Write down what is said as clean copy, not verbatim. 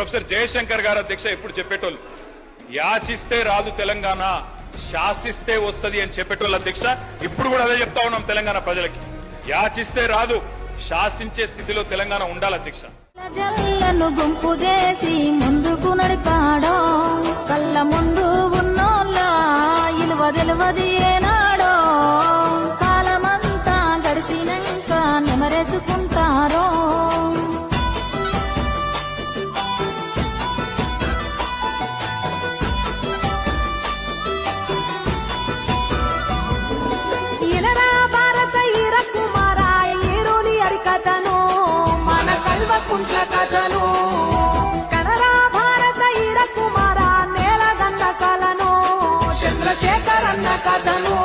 Professor Jayashankar గారు అధ్యక్ష ఎప్పుడు చెప్పేటోళ్ళు, యాచిస్తే రాదు తెలంగాణ, శాసిస్తే వస్తది అని చెప్పేటోళ్ళు అధ్యక్ష. ఇప్పుడు కూడా అదే చెప్తా ఉన్నాం తెలంగాణ ప్రజలకి, యాచిస్తే రాదు, శాసించే స్థితిలో తెలంగాణ ఉండాలి అధ్యక్ష. జల్లను గుంపు చేసి ముందుకు నడిపాడో, కళ్ళ ముందు ఉన్నోళ్ళ ఇలువ తెలువది ఏనాడో, కాలమంతా గడిచినాక నెమరేసుకుంటారో. ఇనరా భారత ఈర కుమార ఈరుని అరికథను, మన కల్వకుంట్ల కథను, కనరా భారత ఈర కుమార నేలగన్న కలను, చంద్రశేఖర్ అన్న కథను.